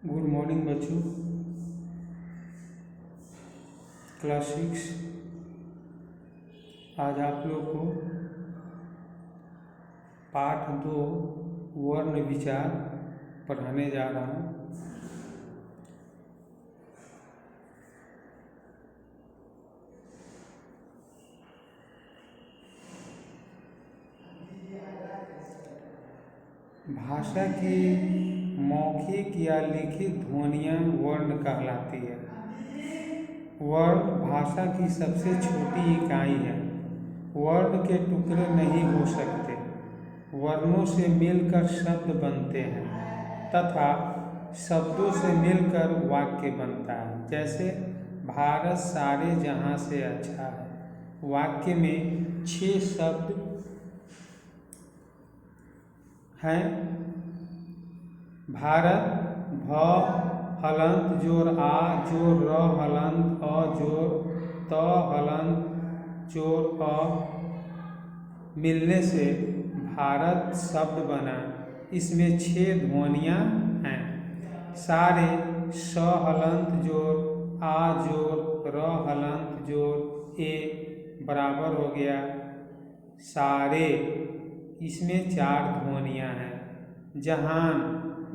Good morning बच्चों। Class 6 आज आप लोग को पाठ 2 वर्ण विचार पढ़ाने जा रहा हूँ। भाषा की मौखिक या लिखित ध्वनियाँ वर्ण कहलाती है। वर्ण भाषा की सबसे छोटी इकाई है। वर्ण के टुकड़े नहीं हो सकते। वर्णों से मिलकर शब्द बनते हैं तथा शब्दों से मिलकर वाक्य बनता है। जैसे भारत सारे जहां से अच्छा है। वाक्य में 6 शब्द हैं। भारत, भ हलंत जोर आ जोर र हलंत अ जोर त हलंत जोर अ मिलने से भारत शब्द बना। इसमें 6 ध्वनियाँ हैं। सारे स हलंत जोर आ जोर र हलंत जोर ए बराबर हो गया सारे। इसमें 4 ध्वनियाँ हैं। जहान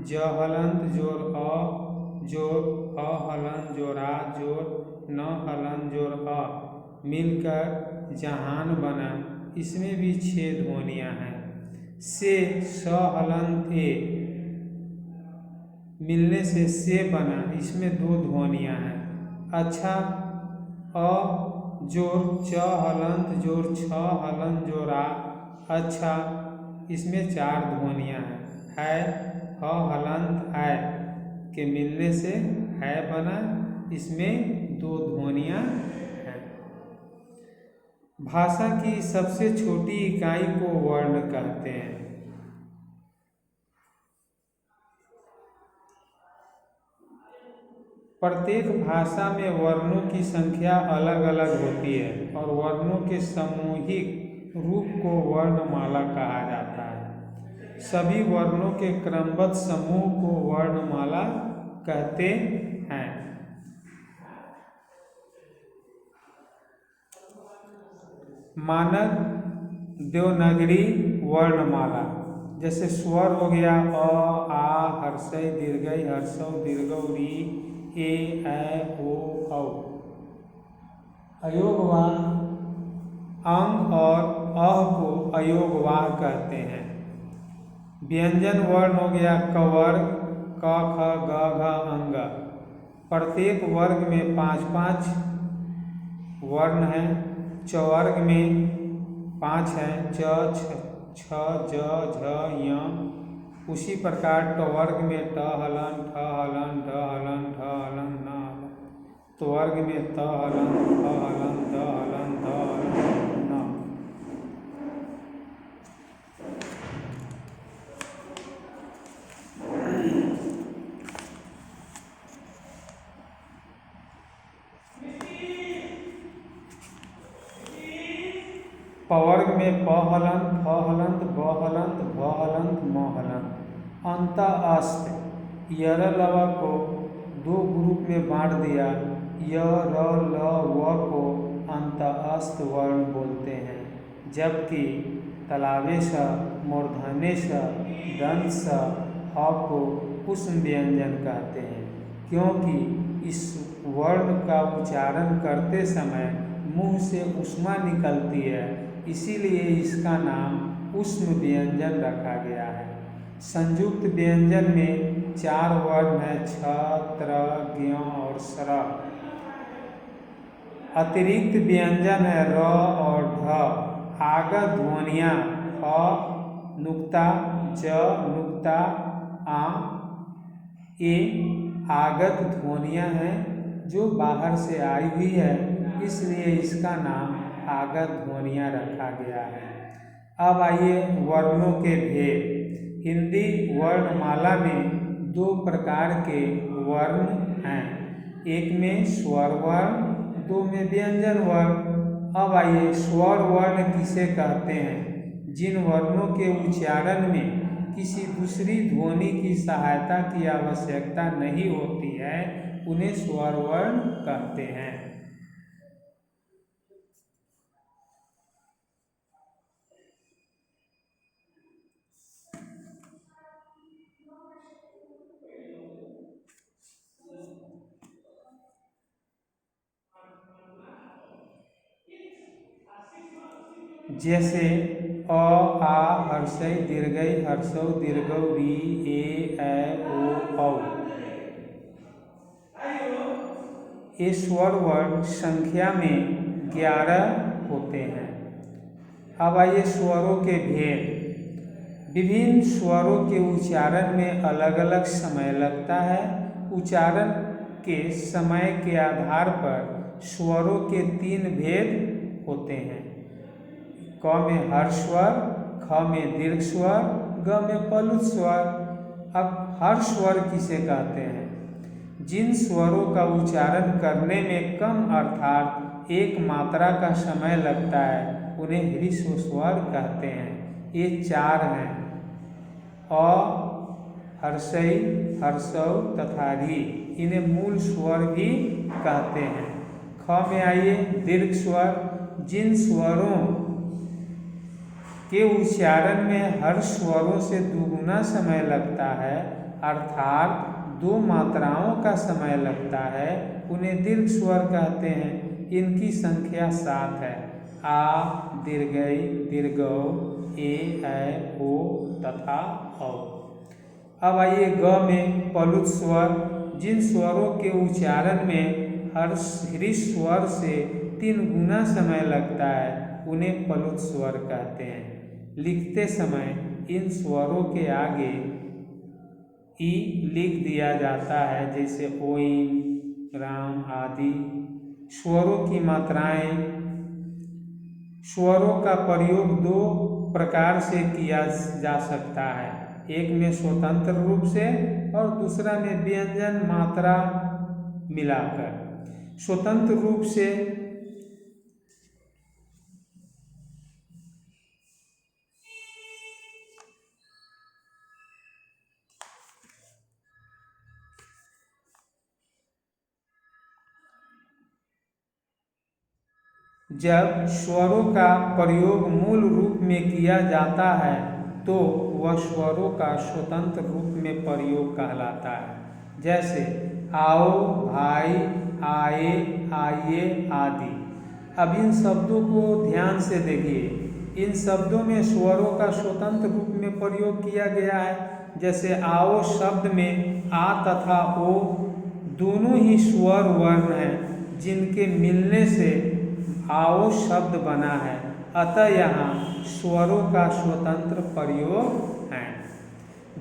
ज हलंत जोर अ हलंत जोर आ जोर न हलंत जोर अ मिलकर जहान बना। इसमें भी 6 ध्वनियाँ हैं। से स हलंत ए मिलने से बना। इसमें 2 ध्वनियाँ हैं। अच्छा अ जोर च हलंत जोर छ हलंत जोर आ अच्छा। इसमें 4 ध्वनियाँ हैं। है ह हलंत है के मिलने से है बना। इसमें 2 ध्वनियाँ हैं। भाषा की सबसे छोटी इकाई को वर्ण कहते हैं। प्रत्येक भाषा में वर्णों की संख्या अलग अलग होती है और वर्णों के सामूहिक रूप को वर्णमाला कहा जाता है। सभी वर्णों के क्रमबद्ध समूह को वर्णमाला कहते हैं। मानक देवनागरी वर्णमाला जैसे स्वर हो गया अ आ हर्षई दीर्घई हर्षौ दीर्घौ री ए ऐ ओ औ। अयोगवाह अंग और अह को अयोगवाह कहते हैं। व्यंजन वर्ण हो गया क वर्ग क ख ग घ अंग। प्रत्येक वर्ग में 5-5 वर्ण हैं। च वर्ग में 5 हैं च छ ज झ य। उसी प्रकार ट वर्ग में ट हलन ठ हलन ढ हलन ढ हलन न हलन। तो वर्ग में त हलन ठ हलन द हलन ध हलन न। पवर्ग में प हलंत फ हलंत ब हलंत भ हलंत म हलंत। अंत अस्त यर लव को 2 ग्रुप में बांट दिया। य र ल व को अंत अस्त वर्ण बोलते हैं। जबकि तलावेश मूर्धन्येश दंश ह को उष्म व्यंजन कहते हैं। क्योंकि इस वर्ण का उच्चारण करते समय मुंह से ऊष्मा निकलती है, इसीलिए इसका नाम उष्म व्यंजन रखा गया है। संयुक्त व्यंजन में 4 वर्ण हैं छ त्र ज्ञ और स्र। अतिरिक्त व्यंजन है र और ढ। आगत ध्वनियाँ ह नुक्ता ज नुक्ता आ ए आगत ध्वनियाँ हैं जो बाहर से आई हुई है, इसलिए इसका नाम आगत ध्वनियाँ रखा गया है। अब आइए वर्णों के भेद। हिंदी वर्णमाला में 2 प्रकार के वर्ण हैं। एक में स्वर वर्ण, 2 में व्यंजन वर्ण। अब आइए स्वर वर्ण किसे कहते हैं। जिन वर्णों के उच्चारण में किसी दूसरी ध्वनि की सहायता की आवश्यकता नहीं होती है, उन्हें स्वर वर्ण कहते हैं। जैसे अ, आ, हर्षई, दीर्घई, हर्षौ, दीर्घौ, री, ए, ओ, औ। ये स्वर वर्ण संख्या में 11 होते हैं। अब आइए स्वरों के भेद। विभिन्न स्वरों के उच्चारण में अलग अलग समय लगता है। उच्चारण के समय के आधार पर स्वरों के 3 भेद होते हैं। क में हर्ष स्वर, ख में दीर्घ स्वर, ग में पलुत स्वर। अब हर्ष स्वर किसे कहते हैं? जिन स्वरों का उच्चारण करने में कम अर्थात एक मात्रा का समय लगता है, उन्हें ह्रस्व स्वर कहते हैं। ये 4 हैं: अ, हर्षई, हर्षौ तथा री। इन्हें मूल स्वर भी कहते हैं। ख में आइए दीर्घ स्वर। जिन स्वरों के उच्चारण में हर्ष स्वरों से दुगुना समय लगता है, अर्थात 2 मात्राओं का समय लगता है, उन्हें दीर्घ स्वर कहते हैं। इनकी संख्या 7 है: आ, दीर्घई, दीर्घौ, ए, ओ तथा औ। अब आइए ग में पलुत स्वर। जिन स्वरों के उच्चारण में हर्ष स्वर से 3 गुना समय लगता है, उन्हें पलुत स्वर कहते हैं। लिखते समय इन स्वरों के आगे ई लिख दिया जाता है, जैसे ओम, राम आदि। स्वरों की मात्राएं। स्वरों का प्रयोग 2 प्रकार से किया जा सकता है। एक में स्वतंत्र रूप से और दूसरा में व्यंजन मात्रा मिलाकर। स्वतंत्र रूप से जब स्वरों का प्रयोग मूल रूप में किया जाता है, तो वह स्वरों का स्वतंत्र रूप में प्रयोग कहलाता है। जैसे आओ, भाई, आए, आइए आदि। अब इन शब्दों को ध्यान से देखिए। इन शब्दों में स्वरों का स्वतंत्र रूप में प्रयोग किया गया है। जैसे आओ शब्द में आ तथा ओ दोनों ही स्वर वर्ण हैं, जिनके मिलने से आओ शब्द बना है। अतः यहाँ स्वरों का स्वतंत्र प्रयोग है।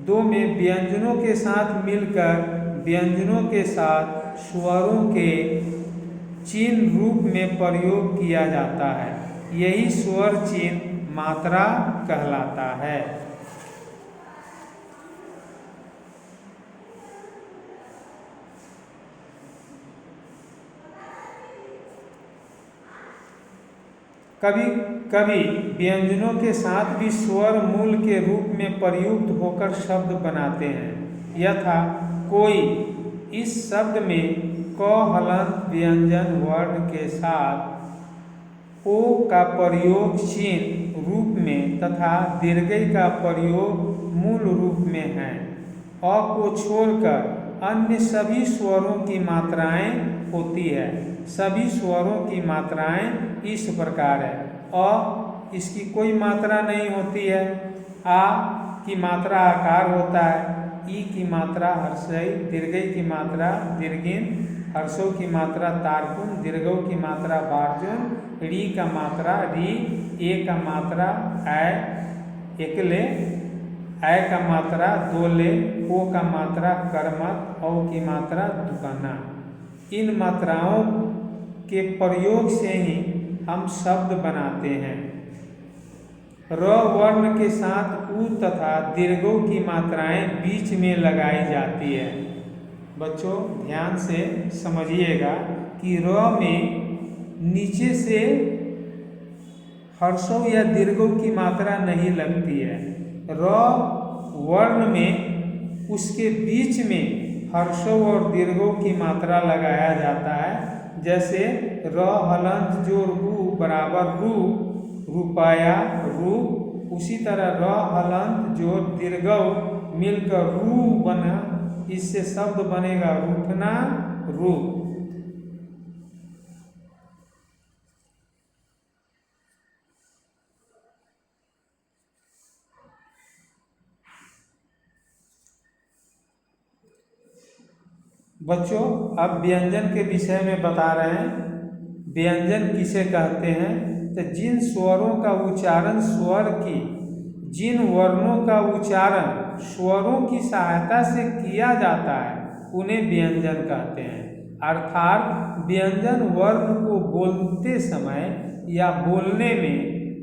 2 में व्यंजनों के साथ मिलकर व्यंजनों के साथ स्वरों के चिन्ह रूप में प्रयोग किया जाता है। यही स्वर चिन्ह मात्रा कहलाता है। कभी कभी व्यंजनों के साथ भी स्वर मूल के रूप में प्रयुक्त होकर शब्द बनाते हैं। यथा कोई। इस शब्द में क हलंत व्यंजन वर्ण के साथ ओ का प्रयोग चिन्ह रूप में तथा दीर्घई का प्रयोग मूल रूप में है। अ को छोड़कर अन्य सभी स्वरों की मात्राएं होती है। सभी स्वरों की मात्राएं इस प्रकार है: अ इसकी कोई मात्रा नहीं होती है, आ की मात्रा आकार होता है, ई की मात्रा हर्षई, दीर्घई की मात्रा दीर्घिन, हर्षों की मात्रा तारकुन, दीर्घों की मात्रा बार्जुन, री का मात्रा री, ए का मात्रा ऐ एकले, ऐ का मात्रा दोले, ओ का मात्रा कर्मत, औ की मात्रा दुकाना। इन मात्राओं के प्रयोग से ही हम शब्द बनाते हैं। र वर्ण के साथ उ तथा दीर्घों की मात्राएं बीच में लगाई जाती है। बच्चों ध्यान से समझिएगा कि र में नीचे से हर्षों या दीर्घों की मात्रा नहीं लगती है। र वर्ण में उसके बीच में हर्षों और दीर्घों की मात्रा लगाया जाता है। जैसे र हलंत जोड़ रू बराबर रू, रुपया, रू। उसी तरह र हलंत जोड़ दीर्घ मिलकर रू बना, इससे शब्द बनेगा रूठना, रू। बच्चों अब व्यंजन के विषय में बता रहे हैं। व्यंजन किसे कहते हैं? तो जिन स्वरों का उच्चारण स्वर की, जिन वर्णों का उच्चारण स्वरों की सहायता से किया जाता है उन्हें व्यंजन कहते हैं। अर्थात व्यंजन वर्ण को बोलते समय या बोलने में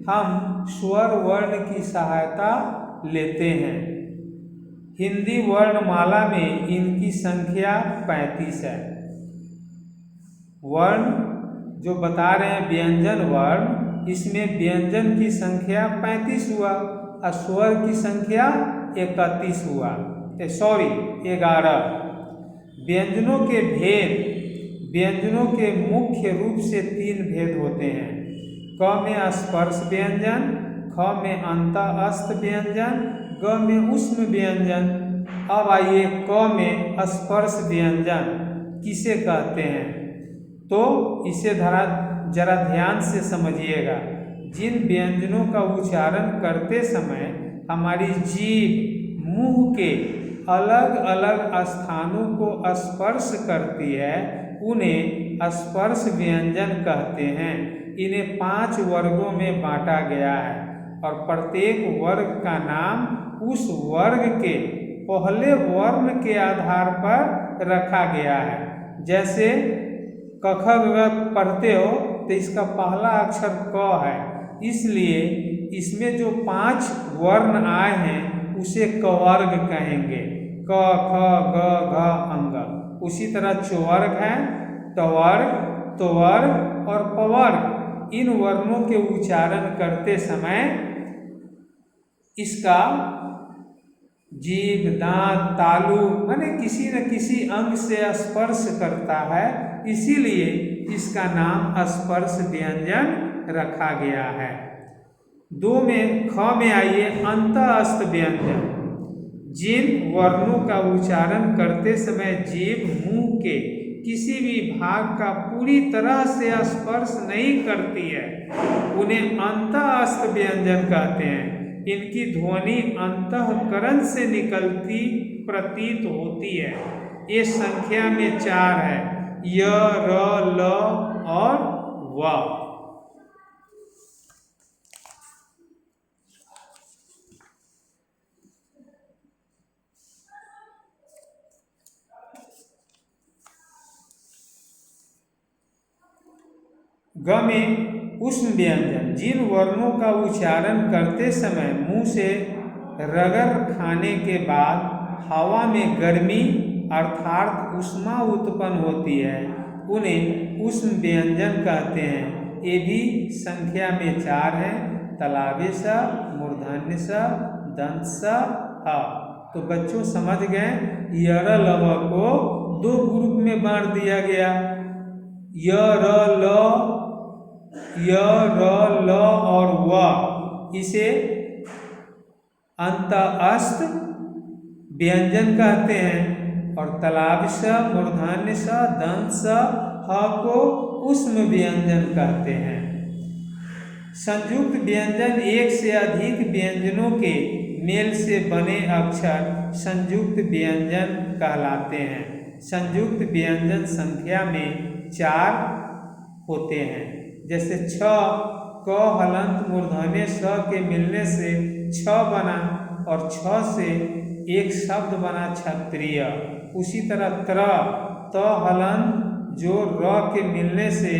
हम स्वर वर्ण की सहायता लेते हैं। हिंदी वर्णमाला में इनकी संख्या 35 है। वर्ण जो बता रहे हैं व्यंजन वर्ण, इसमें व्यंजन की संख्या 35 हुआ और स्वर की संख्या 31 हुआ, 11। व्यंजनों के भेद, व्यंजनों के मुख्य रूप से 3 भेद होते हैं। क में स्पर्श व्यंजन, ख में अंतःस्थ व्यंजन, ग में ऊष्म व्यंजन। अब आइए क में स्पर्श व्यंजन किसे कहते हैं, तो इसे जरा ध्यान से समझिएगा। जिन व्यंजनों का उच्चारण करते समय हमारी जीभ मुंह के अलग अलग स्थानों को स्पर्श करती है उन्हें स्पर्श व्यंजन कहते हैं। इन्हें 5 वर्गों में बांटा गया है और प्रत्येक वर्ग का नाम उस वर्ग के पहले वर्ण के आधार पर रखा गया है। जैसे क ख ग पढ़ते हो तो इसका पहला अक्षर क है, इसलिए इसमें जो 5 वर्ण आए हैं उसे कवर्ग कहेंगे। क ख ग घ अंग। उसी तरह चवर्ग है, टवर्ग, त्वर्ग और पवर्ग। इन वर्णों के उच्चारण करते समय इसका जीभ, दांत, तालु माने किसी न किसी अंग से स्पर्श करता है, इसीलिए इसका नाम स्पर्श व्यंजन रखा गया है। 2 में ख में आइए अंतःस्थ व्यंजन। जिन वर्णों का उच्चारण करते समय जीभ मुंह के किसी भी भाग का पूरी तरह से स्पर्श नहीं करती है उन्हें अंतःस्थ व्यंजन कहते हैं। इनकी ध्वनि अंतःकरण से निकलती प्रतीत होती है। ये संख्या में 4 है, य, र, ल और व। ग में ऊष्म व्यंजन। जिन वर्णों का उच्चारण करते समय मुंह से रगड़ खाने के बाद हवा में गर्मी अर्थात ऊष्मा उत्पन्न होती है उन्हें ऊष्म व्यंजन कहते हैं। ये भी संख्या में 4 है, तलावे स, मूर्धन्य स, दंत स, ह। तो बच्चों समझ गए, य र ल व को 2 ग्रुप में बांट दिया गया। य र ल और व, इसे अंतःस्थ व्यंजन कहते हैं और तलाव स, मूर्धन्य स, दंत स, ह को ऊष्म व्यंजन कहते हैं। संयुक्त व्यंजन एक से अधिक व्यंजनों के मेल से बने अक्षर संयुक्त व्यंजन कहलाते हैं। संयुक्त व्यंजन संख्या में 4 होते हैं। जैसे छ, क हलंत मूर्धन्य स के मिलने से छ बना और छ से एक शब्द बना क्षत्रिय। उसी तरह त्र, त हलंत जो र के मिलने से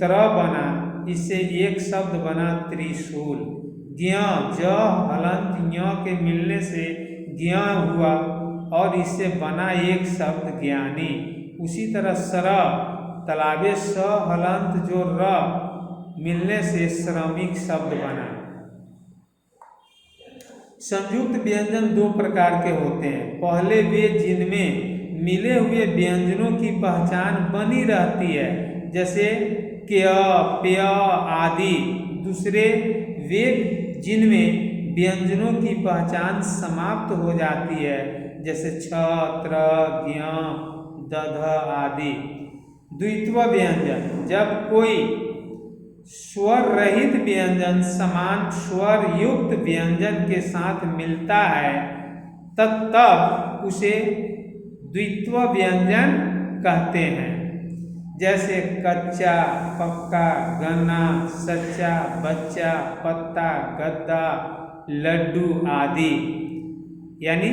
त्र बना, इससे एक शब्द बना त्रिशूल। ज्ञ, ज हलंत ञ के मिलने से ज्ञ हुआ और इससे बना एक शब्द ज्ञानी। उसी तरह सर, तलावे स हलंत जो र मिलने से श्रमिक शब्द बना। संयुक्त व्यंजन दो प्रकार के होते हैं। पहले वे जिनमें मिले हुए व्यंजनों की पहचान बनी रहती है, जैसे क्य, प्य आदि। दूसरे वे जिनमें व्यंजनों की पहचान समाप्त हो जाती है, जैसे छ, त्र, ज्ञ, दध आदि। द्वित्व व्यंजन, जब कोई स्वर रहित व्यंजन समान स्वर युक्त व्यंजन के साथ मिलता है तब उसे द्वित्व व्यंजन कहते हैं, जैसे कच्चा, पक्का, गन्ना, सच्चा, बच्चा, पत्ता, गद्दा, लड्डू आदि। यानी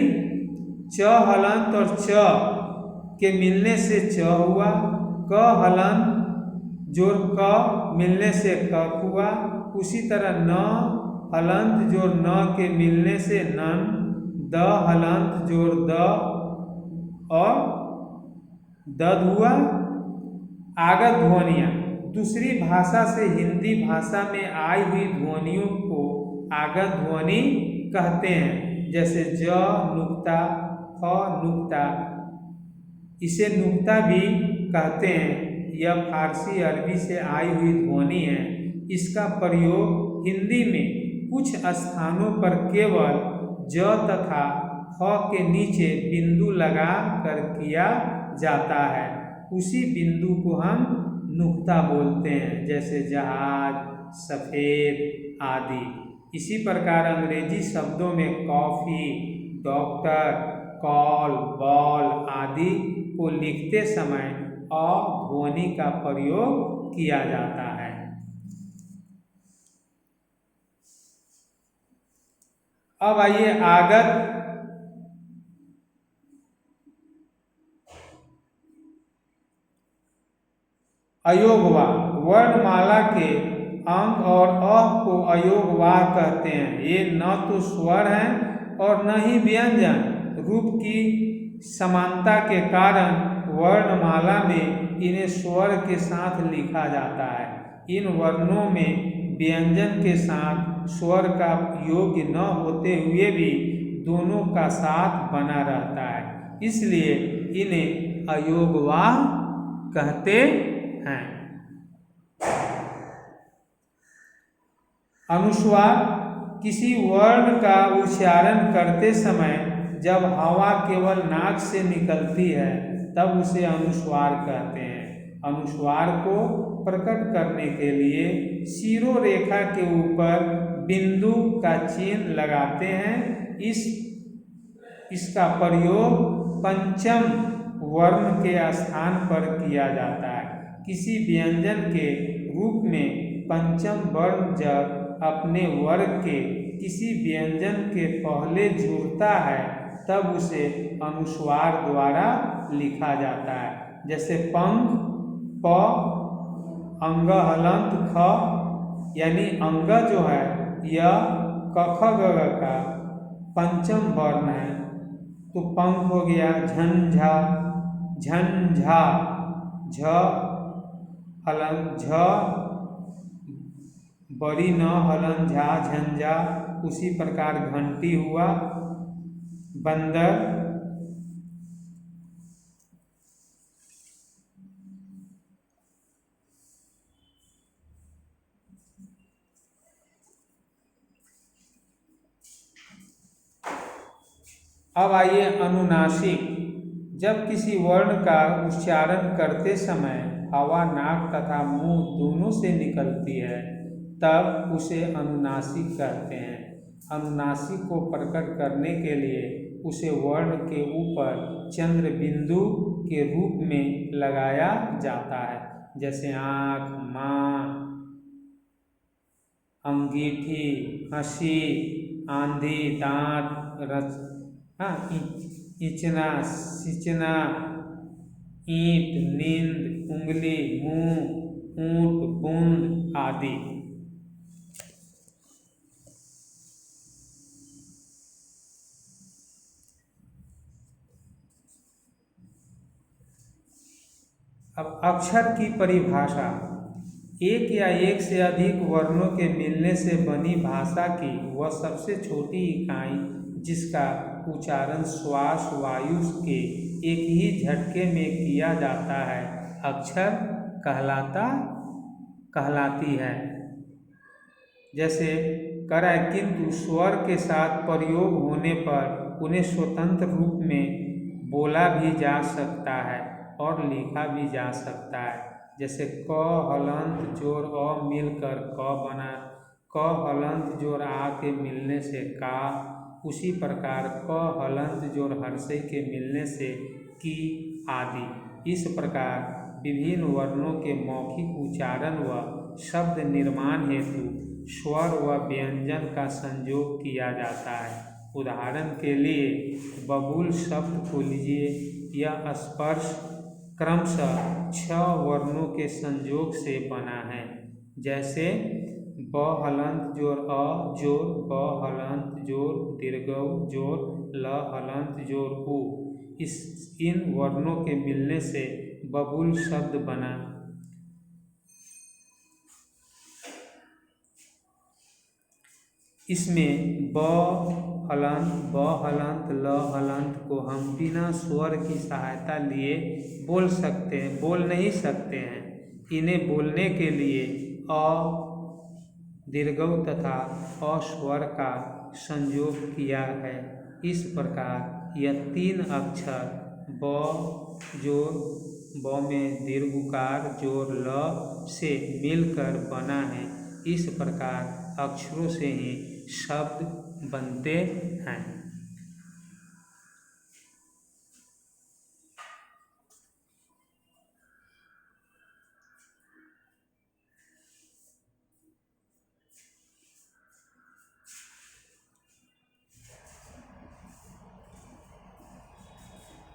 च हलंत और च के मिलने से च हुआ, क हलंत जोड़ क मिलने से कफ हुआ। उसी तरह न हलंत जोड़ न के मिलने से नन, द हलंत जोड़ द और दद हुआ। आगत ध्वनियाँ, दूसरी भाषा से हिंदी भाषा में आई हुई ध्वनियों को आगत ध्वनि कहते हैं, जैसे ज नुक्ता, फ नुक्ता, इसे नुक्ता भी कहते हैं। यह फारसी अरबी से आई हुई ध्वनि है। इसका प्रयोग हिंदी में कुछ स्थानों पर केवल ज तथा फ के नीचे बिंदु लगा कर किया जाता है। उसी बिंदु को हम नुक्ता बोलते हैं, जैसे जहाज, सफेद आदि। इसी प्रकार अंग्रेजी शब्दों में कॉफी, डॉक्टर, कॉल, बॉल आदि को लिखते समय अ ध्वनि का प्रयोग किया जाता है। अब आइए आगत अयोगवाह। वर्णमाला के अंग और अ को अयोगवाह कहते हैं। ये न तो स्वर हैं और न ही व्यंजन। रूप की समानता के कारण वर्णमाला में इन्हें स्वर के साथ लिखा जाता है। इन वर्णों में व्यंजन के साथ स्वर का योग न होते हुए भी दोनों का साथ बना रहता है, इसलिए इन्हें अयोगवाह कहते हैं। अनुस्वार, किसी वर्ण का उच्चारण करते समय जब हवा केवल नाक से निकलती है तब उसे अनुस्वार कहते हैं। अनुस्वार को प्रकट करने के लिए शिरोरेखा के ऊपर बिंदु का चिन्ह लगाते हैं। इसका प्रयोग पंचम वर्ण के स्थान पर किया जाता है। किसी व्यंजन के रूप में पंचम वर्ण जब अपने वर्ग के किसी व्यंजन के पहले जुड़ता है तब उसे अनुस्वार द्वारा लिखा जाता है, जैसे पंख, प, अंग हलंत ख, यानी अंग जो है यह क ख ग घ का पंचम वर्ण है, तो पंख हो गया। झंझा, झंझा, झ हलंत झ, बड़ी न हलन झा, झंझा। उसी प्रकार घंटी हुआ। बंदर, अब आइए अनुनासिक। जब किसी वर्ण का उच्चारण करते समय हवा नाक तथा मुंह दोनों से निकलती है तब उसे अनुनासिक कहते हैं। अनुनासिक को प्रकट करने के लिए उसे वर्ण के ऊपर चंद्र बिंदु के रूप में लगाया जाता है, जैसे आँख, माँ, अंगीठी, हंसी, आंधी, दांत, इचना, सिचना, ईंट, नींद, उंगली, मुंह, ऊंट, बूंद आदि। अब अक्षर की परिभाषा। एक या एक से अधिक वर्णों के मिलने से बनी भाषा की वह सबसे छोटी इकाई जिसका उच्चारण श्वास वायु के एक ही झटके में किया जाता है अक्षर कहलाती है। जैसे कराए, किंतु स्वर के साथ प्रयोग होने पर उन्हें स्वतंत्र रूप में बोला भी जा सकता है और लिखा भी जा सकता है। जैसे क हलंत जोर अ मिलकर क बना, क हलंत जोर आ के मिलने से का। उसी प्रकार क हलंत जोर हर्षई के मिलने से की आदि। इस प्रकार विभिन्न वर्णों के मौखिक उच्चारण व शब्द निर्माण हेतु स्वर व व्यंजन का संयोग किया जाता है। उदाहरण के लिए बबूल शब्द को लीजिए, यह स्पर्श क्रमशः 6 वर्णों के संयोग से बना है। जैसे ब हलंत जोर अ जोर ब हलंत जोर दीर्घऊ जोर ल हलंत जोर उ। इन वर्णों के मिलने से बबूल शब्द बना। इसमें ब हलंत ल हलंत को हम बिना स्वर की सहायता लिए बोल नहीं सकते हैं। इन्हें बोलने के लिए अ दीर्घऊ तथा अ स्वर का संयोग किया है। इस प्रकार यह 3 अक्षर ब जोर ब में दीर्घकार जोर ल से मिलकर बना है। इस प्रकार अक्षरों से ही शब्द बनते हैं।